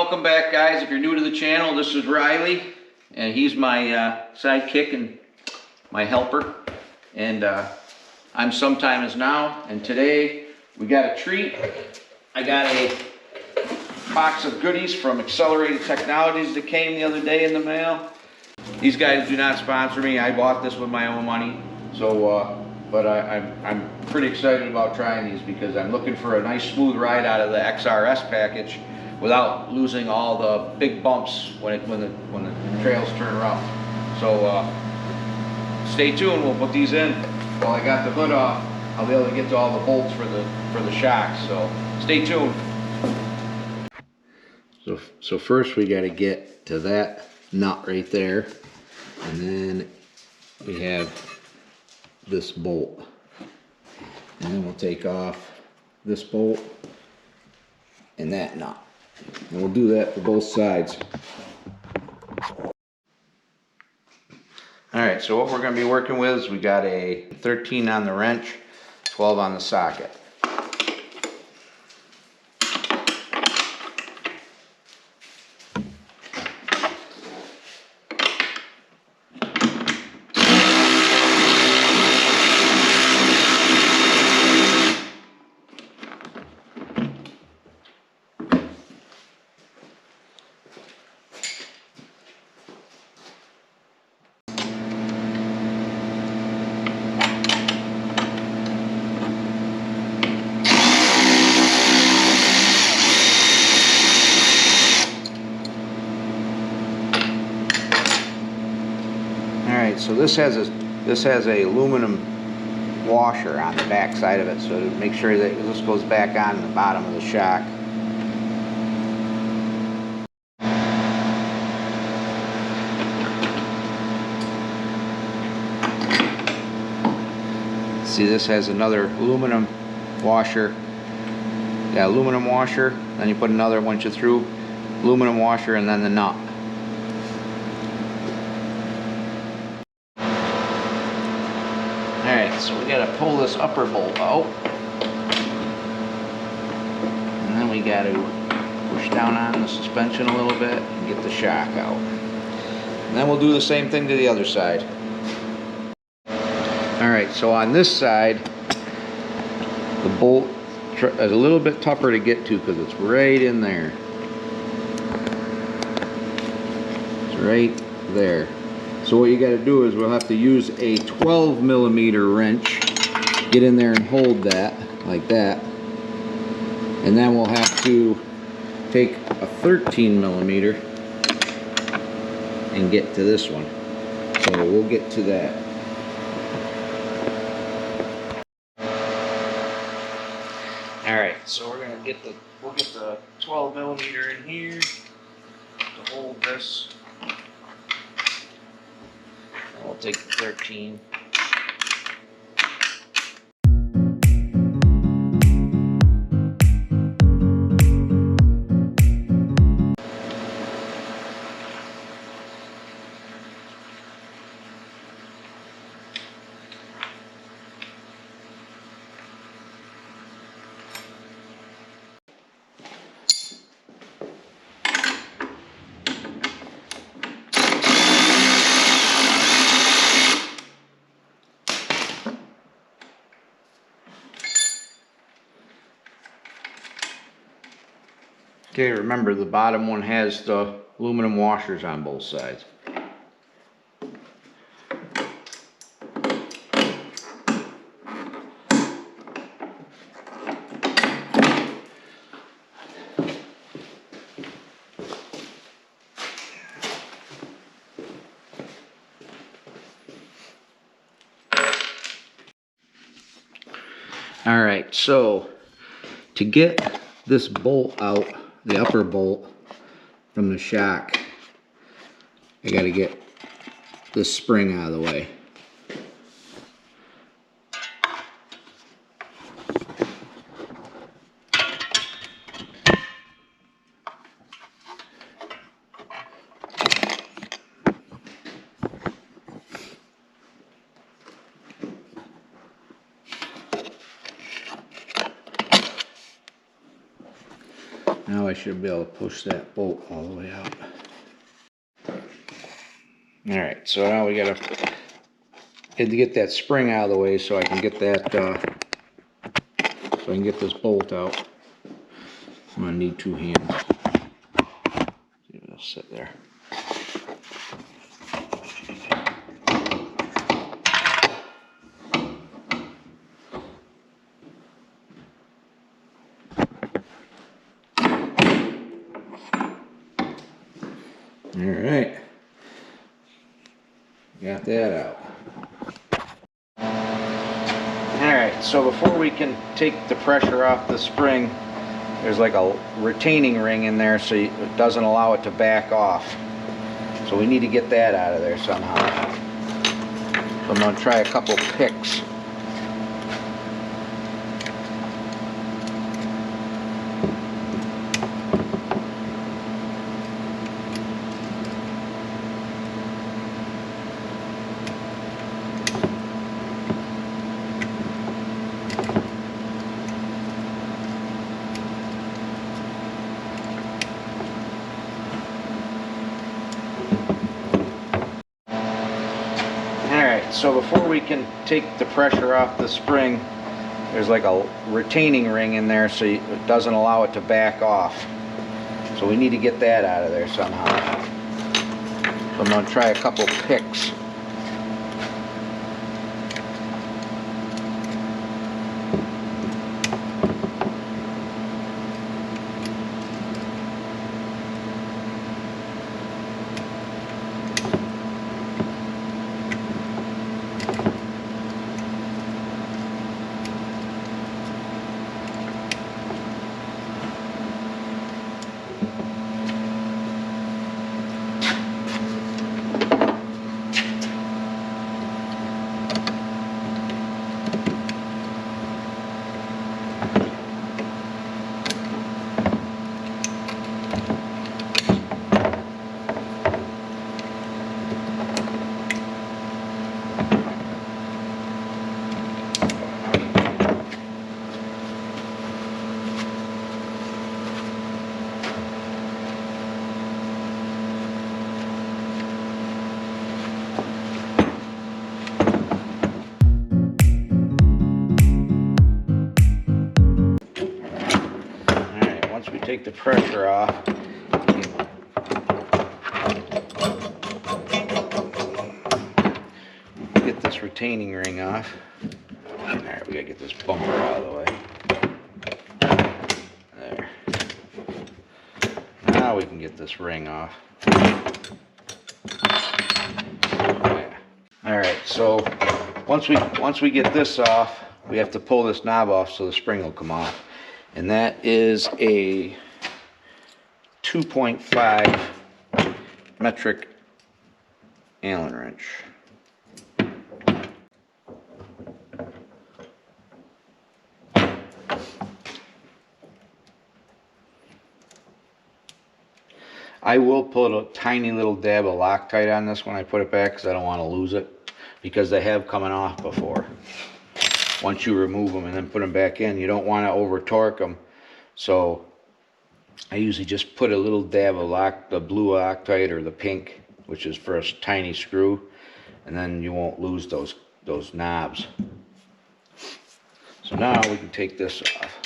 welcome back, guys. If you're new to the channel, this is Riley, and he's my sidekick and my helper. And I'm Sometimes Now, and today we got a treat. I got a box of goodies from Accelerated Technologies that came the other day in the mail. These guys do not sponsor me. I bought this with my own money, so but I'm pretty excited about trying these because I'm looking for a nice smooth ride out of the XRS package without losing all the big bumps when the trails turn rough. So stay tuned. We'll put these in. While I got the hood off, I'll be able to get to all the bolts for the shocks. So stay tuned. So first we got to get to that nut right there, and then we have this bolt, and then we'll take off this bolt and that nut, and we'll do that for both sides. Alright, so what we're going to be working with is we got a 13 on the wrench, 12 on the socket. So this has a aluminum washer on the back side of it, so to make sure that this goes back on the bottom of the shock. See, this has another aluminum washer. Yeah, aluminum washer. Then you put another once you're through, aluminum washer, and then the nut. Alright, so we gotta pull this upper bolt out, and then we gotta push down on the suspension a little bit and get the shock out. And then we'll do the same thing to the other side. Alright, so on this side, the bolt is a little bit tougher to get to because it's right in there. It's right there. So what you got to do is we'll have to use a 12mm wrench, get in there and hold that like that, and then we'll have to take a 13mm and get to this one. So we'll get to that. All right, so we'll get the 12mm in here to hold this. We'll take the 13. Okay, remember the bottom one has the aluminum washers on both sides. Alright, so to get this bolt out, the upper bolt from the shock, I got to get this spring out of the way. Now I should be able to push that bolt all the way out. Alright, so now we gotta get that spring out of the way so I can get that, so I can get this bolt out. I'm gonna need 2 hands. See if it'll sit there. Alright, got that out. Alright, so before we can take the pressure off the spring, there's like a retaining ring in there so it doesn't allow it to back off. So we need to get that out of there somehow. So I'm going to try a couple picks. So before we can take the pressure off the spring, there's like a retaining ring in there so it doesn't allow it to back off. So we need to get that out of there somehow. So I'm going to try a couple picks. Take the pressure off. Get this retaining ring off. Alright, we gotta get this bumper out of the way. There. Now we can get this ring off. Alright, so once we get this off, we have to pull this knob off so the spring will come off. And that is a 2.5 metric Allen wrench. I will put a tiny little dab of Loctite on this when I put it back because I don't want to lose it, because they have coming off before. Once you remove them and then put them back in, you don't want to over torque them. So I usually just put a little dab of the blue Loctite or the pink, which is for a tiny screw, and then you won't lose those knobs. So now we can take this off.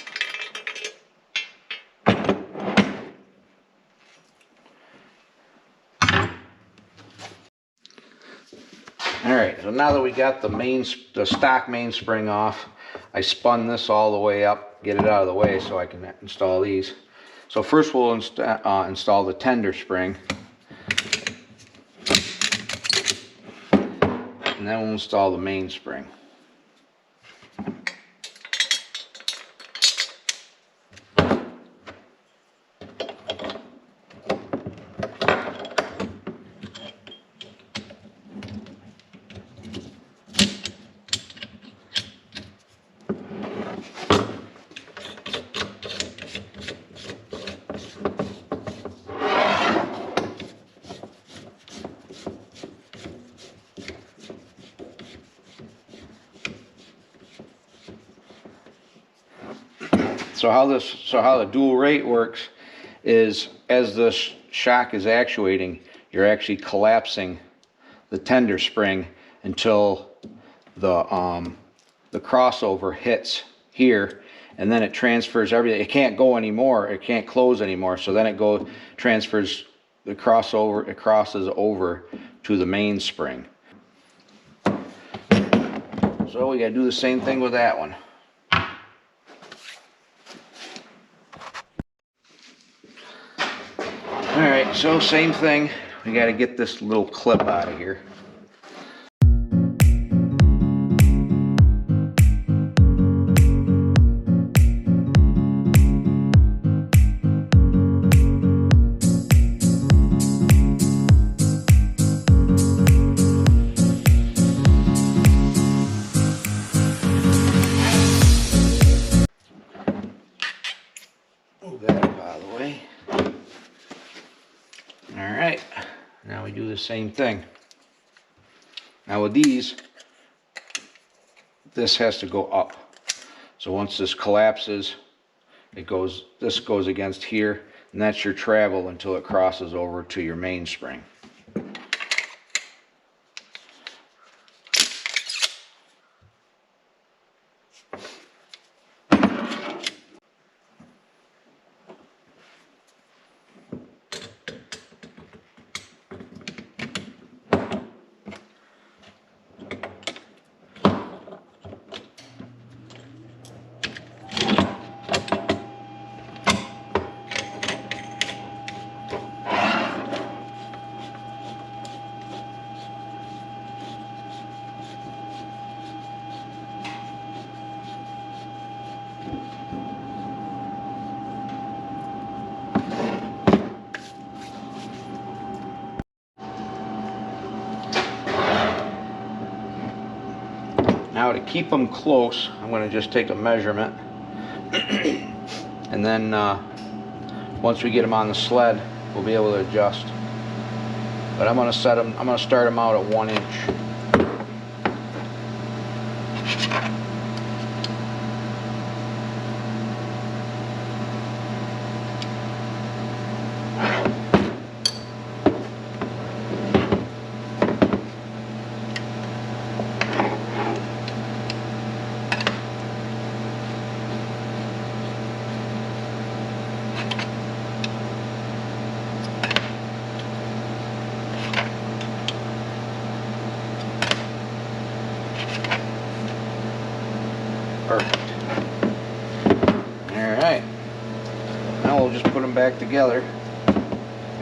Alright, so now that we got the stock mainspring off, I spun this all the way up, get it out of the way so I can install these. So first we'll install the tender spring, and then we'll install the mainspring. So how the dual rate works is as the shock is actuating, you're actually collapsing the tender spring until the crossover hits here, and then it transfers everything. It can't go anymore. It can't close anymore. So then it transfers the crossover. It crosses over to the mainspring. So we got to do the same thing with that one. All right, so same thing. We got to get this little clip out of here. Move that up out of the way. Alright, now we do the same thing. Now with these, this has to go up. So once this collapses, this goes against here, and that's your travel until it crosses over to your mainspring. Now to keep them close, I'm going to just take a measurement, and then once we get them on the sled, we'll be able to adjust. But I'm going to start them out at 1 inch. Perfect. Alright. Now we'll just put them back together.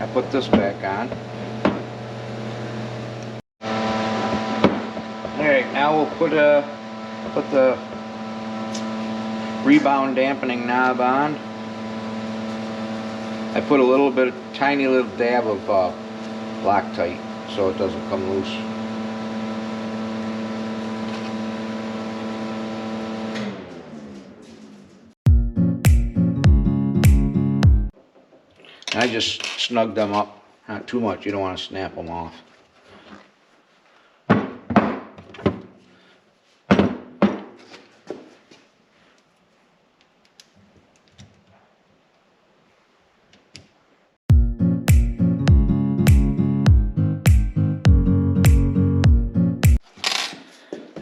I put this back on. Alright, now we'll put the rebound dampening knob on. I put a little bit, tiny little dab of Loctite so it doesn't come loose. I just snug them up, not too much, you don't want to snap them off.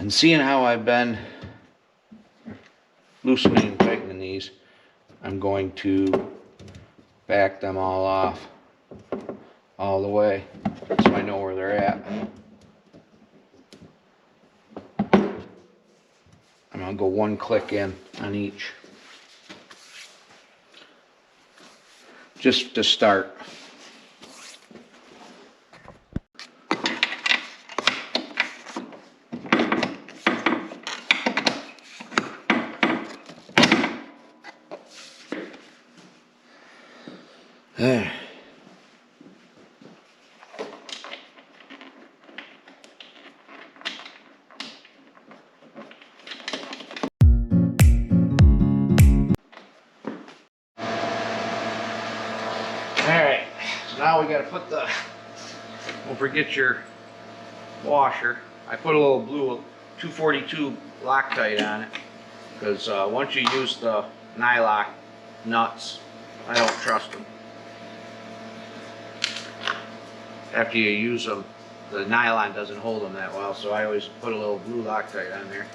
And seeing how I've been loosening and tightening these, I'm going to back them all off all the way so I know where they're at. I'm going to go 1 click in on each just to start. There. Alright, so now we gotta put the, don't forget your washer. I put a little blue 242 Loctite on it because once you use the nylock nuts, I don't trust them. after you use them, the nylon doesn't hold them that well, so I always put a little blue Loctite on there.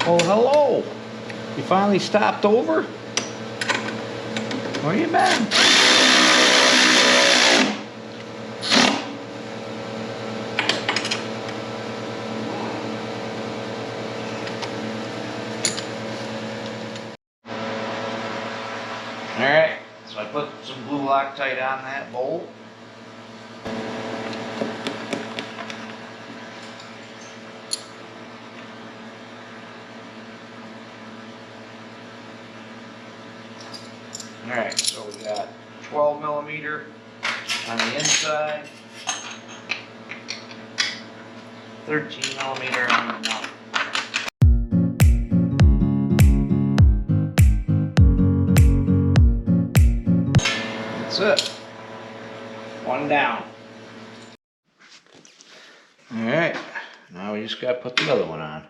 Oh, hello! You finally stopped over? Where you been? Alright, so I put some blue Loctite on that bolt. Alright, so we got 12 millimeter on the inside, 13 millimeter on the mouth. That's it. One down. Alright, now we just gotta put the other one on.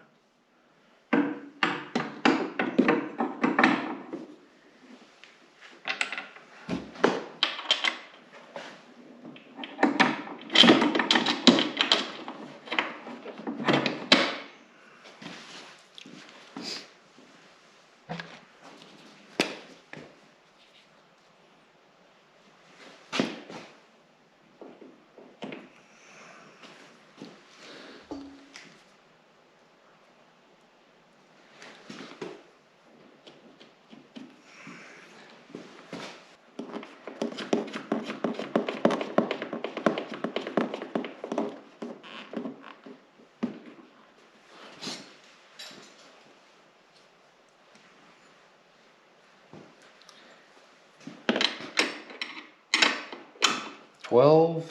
$12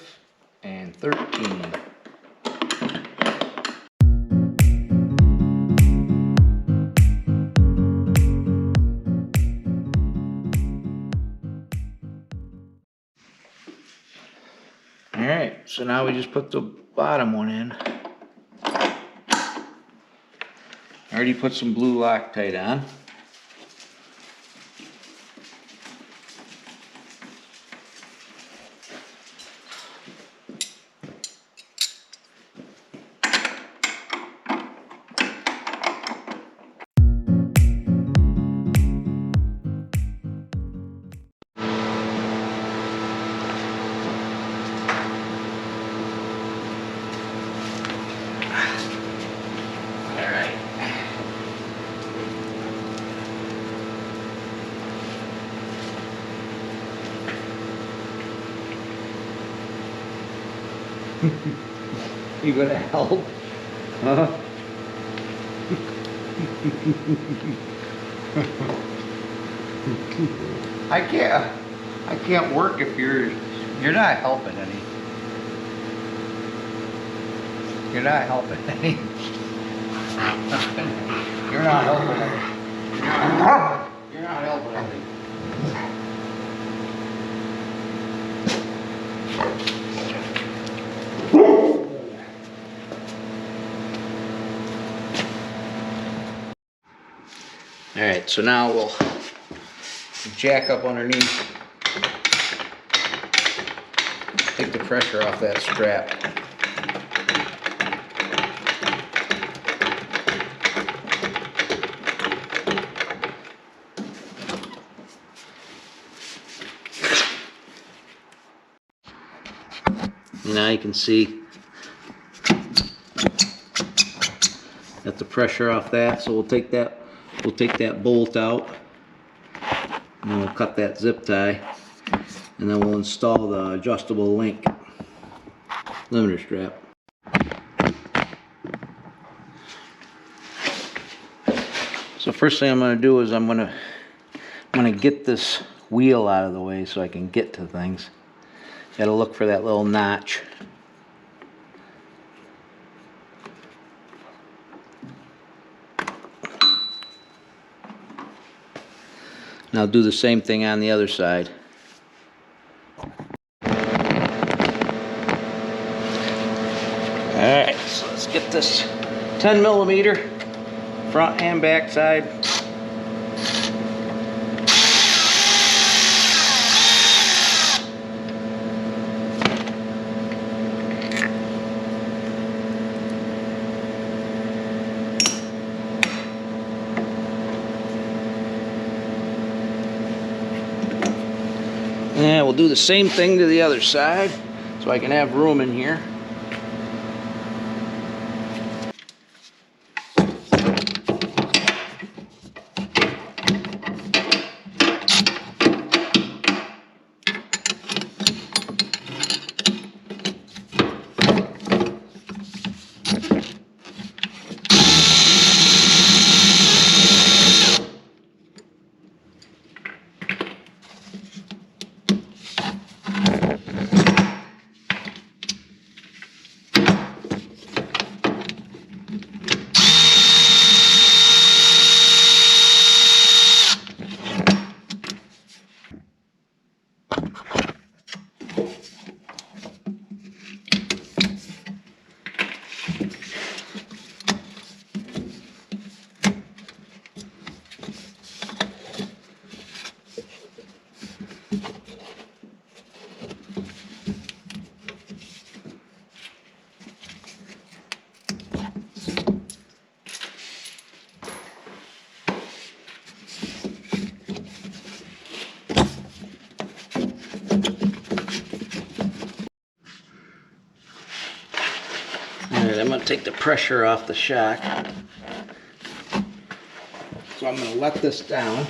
and $13. Alright, so now we just put the bottom one in. I already put some blue Loctite on. You gonna help? Huh? I can't work if you're not helping any. You're not helping any. You're not helping any. You're not helping any. Alright, so now we'll jack up underneath, take the pressure off that strap. Now you can see got the pressure off that, so we'll take that bolt out, and then we'll cut that zip tie, and then we'll install the adjustable link limiter strap. So first thing I'm going to do is I'm going to get this wheel out of the way so I can get to things. Got to look for that little notch. And I'll do the same thing on the other side. 10 millimeter, front and back side. And we'll do the same thing to the other side so I can have room in here. Alright, I'm going to take the pressure off the shock. So I'm going to let this down.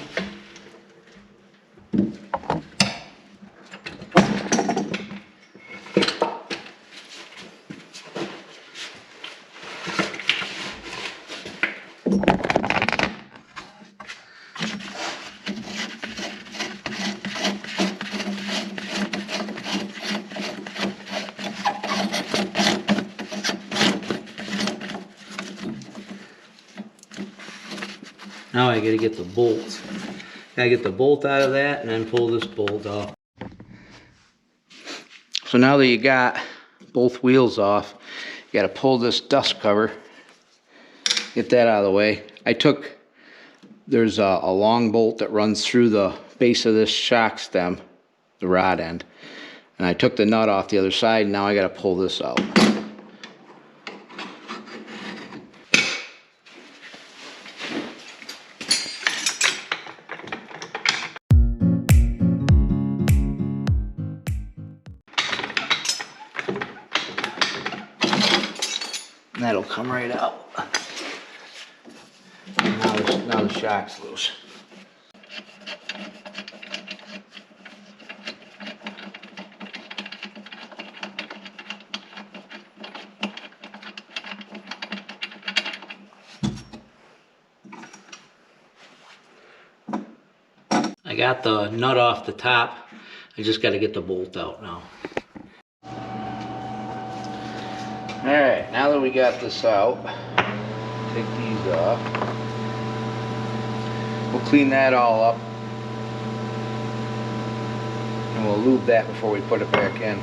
Now I gotta get the bolts. Gotta get the bolt out of that and then pull this bolt off. So now that you got both wheels off, you gotta pull this dust cover, get that out of the way. There's a long bolt that runs through the base of this shock stem, the rod end, and I took the nut off the other side, and now I gotta pull this out. And that'll come right out. Now the shock's loose. I got the nut off the top. I just got to get the bolt out now. Alright, now that we got this out, take these off. We'll clean that all up. And we'll lube that before we put it back in.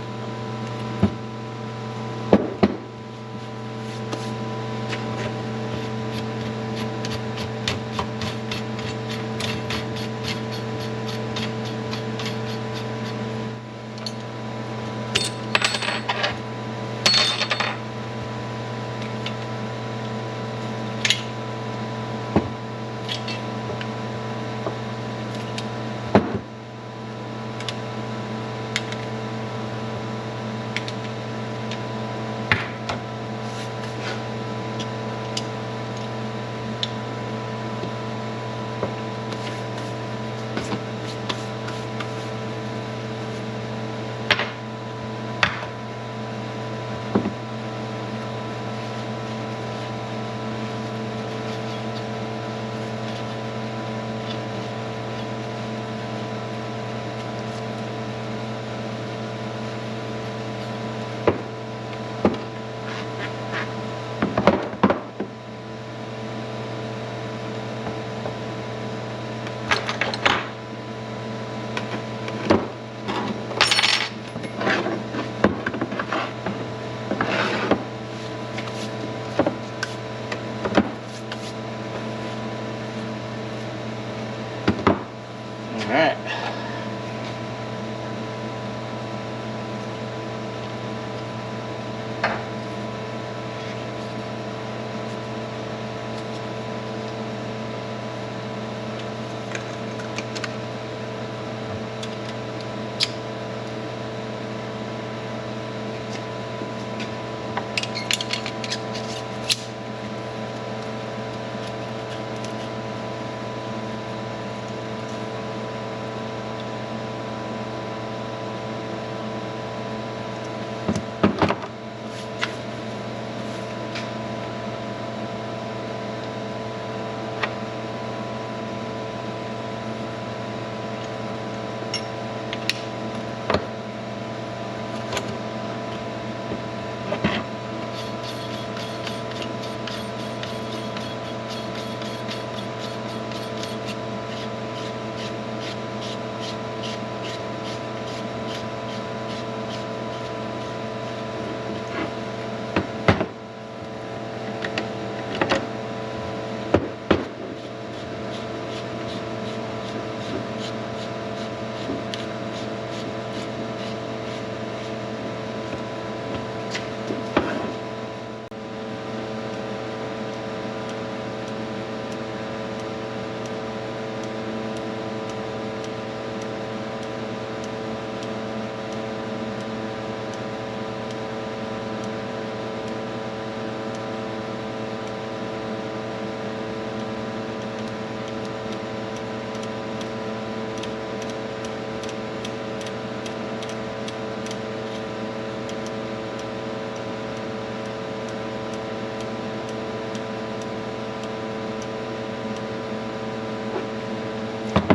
right.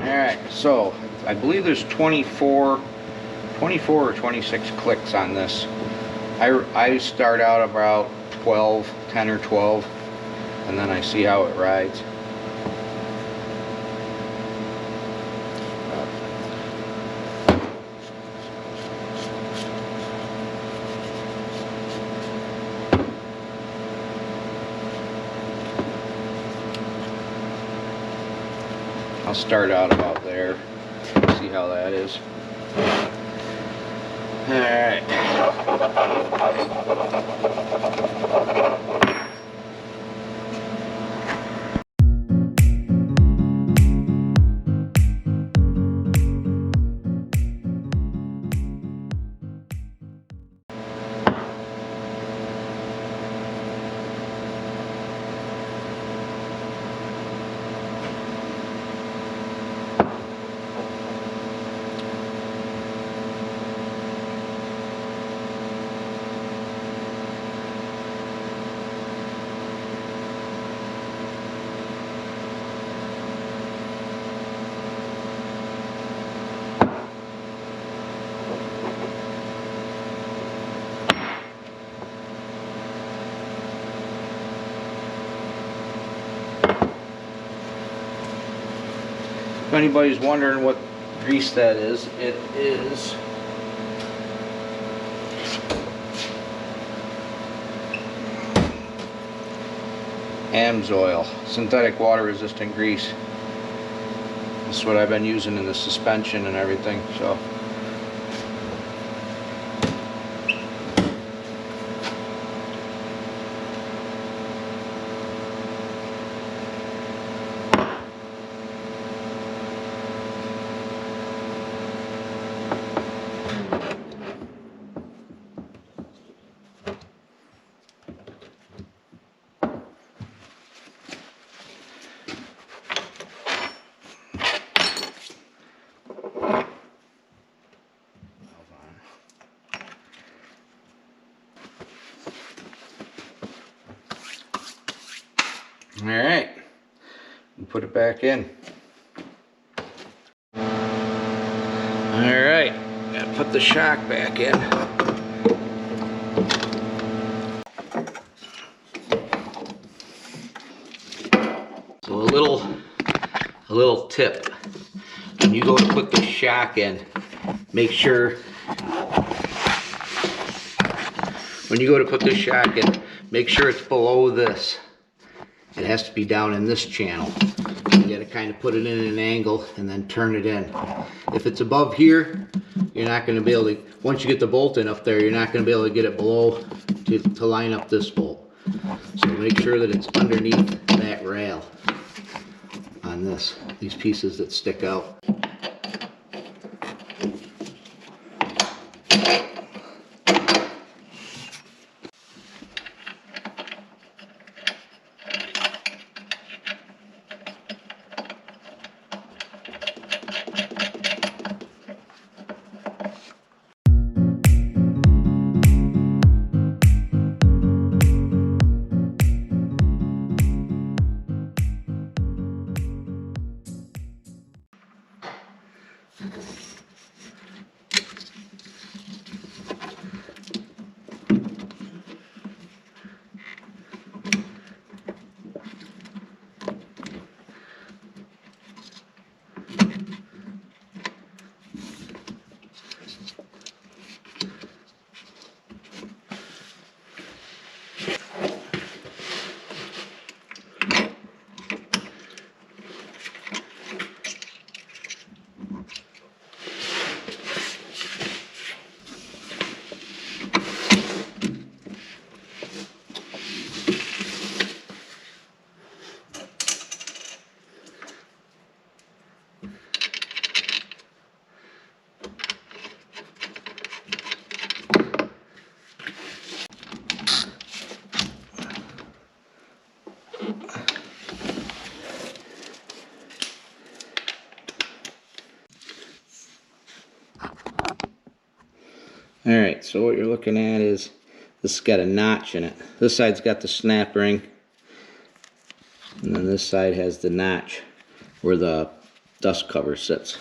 Alright, so I believe there's 24 or 26 clicks on this. I start out about 12, 10 or 12, and then I see how it rides. I'll start out about there, see how that is. Alright. If anybody's wondering what grease that is, it is AMSOIL, synthetic water resistant grease. This is what I've been using in the suspension and everything, so. Alright, put it back in. Alright, gotta put the shock back in. So a little tip. When you go to put the shock in, make sure when you go to put this shock in, make sure it's below this. it has to be down in this channel. You got to kind of put it in an angle and then turn it in. If it's above here, you're not going to be able to, once you get the bolt in up there, you're not going to be able to get it below to line up this bolt. So make sure that it's underneath that rail on these pieces that stick out. Alright, so what you're looking at is this has got a notch in it. This side's got the snap ring, and then this side has the notch where the dust cover sits.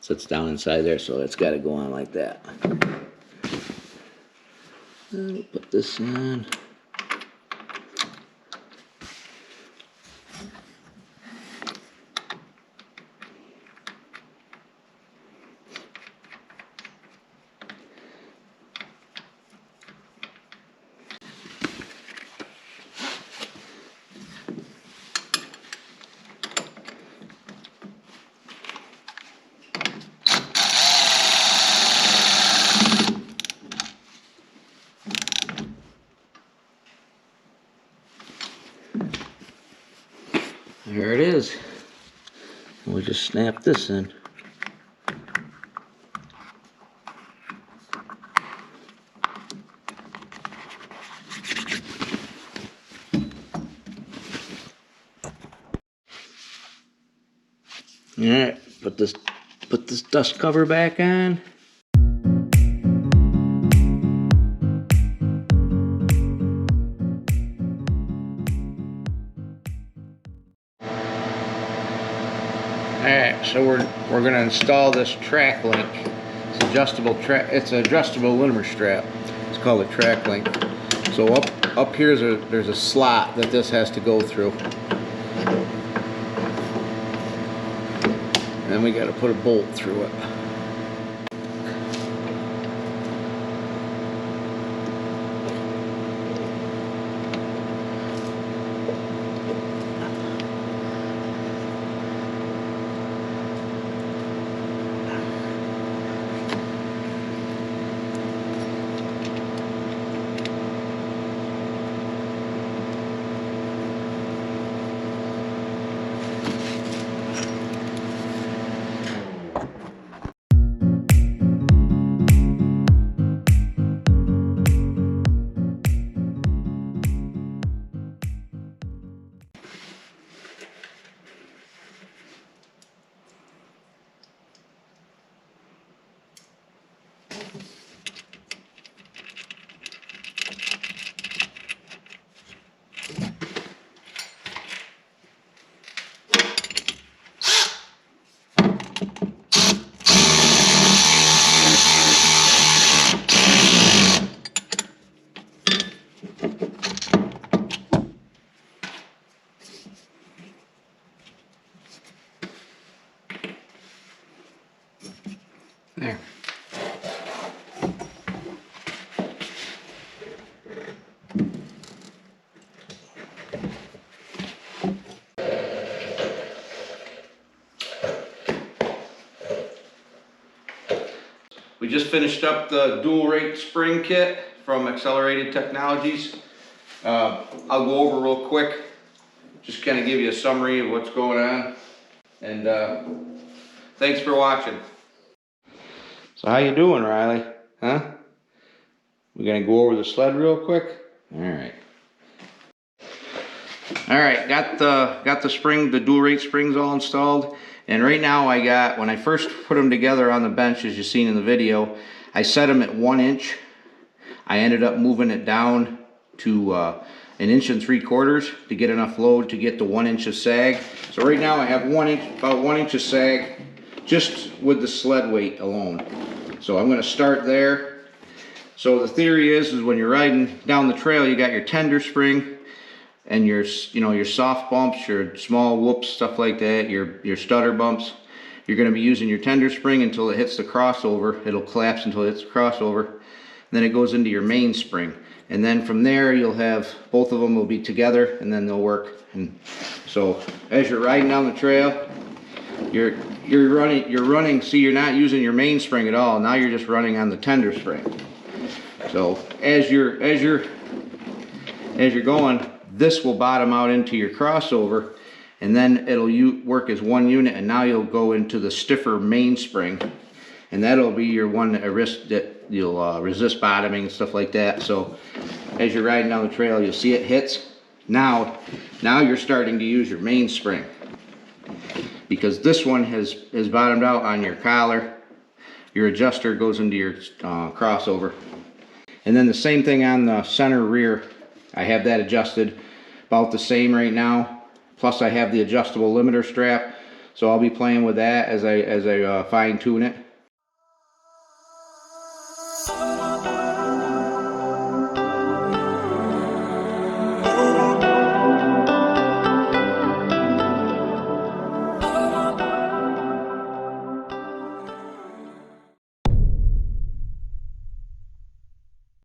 Sits down inside there, so it's got to go on like that. We'll put this on. There it is. We'll just snap this in. Alright, put this dust cover back on. Alright, so we're going to install this track link. It's adjustable limiter strap. It's called a track link. So up here there's a slot that this has to go through. And then we got to put a bolt through it. There. We just finished up the dual rate spring kit from Accelerated Technologies. I'll go over real quick, just kind of give you a summary of what's going on, and thanks for watching. So how you doing, Riley? Huh? We're gonna go over the sled real quick. All right. All right, got the spring, the dual rate springs all installed, and right now I got, when I first put them together on the bench, as you've seen in the video, I set them at 1 inch. I ended up moving it down to 1 3/4 inches to get enough load to get the 1 inch of sag. So right now I have about 1 inch of sag just with the sled weight alone. So I'm going to start there. So the theory is when you're riding down the trail, you got your tender spring and your soft bumps, your small whoops, stuff like that, your stutter bumps. You're going to be using your tender spring until it hits the crossover. It'll collapse until it hits the crossover. Then it goes into your main spring. And then from there you'll have, both of them will be together and then they'll work. And so as you're riding down the trail, you're running, see, you're not using your main spring at all. Now you're just running on the tender spring. So as you're going, this will bottom out into your crossover, and then it'll work as one unit, and now you'll go into the stiffer main spring, and that'll be your one that you'll resist bottoming and stuff like that. So as you're riding down the trail, you'll see it hits. Now you're starting to use your main spring, because this one has bottomed out on your collar. Your adjuster goes into your crossover. And then the same thing on the center rear. I have that adjusted about the same right now. Plus I have the adjustable limiter strap. So I'll be playing with that as I fine tune it.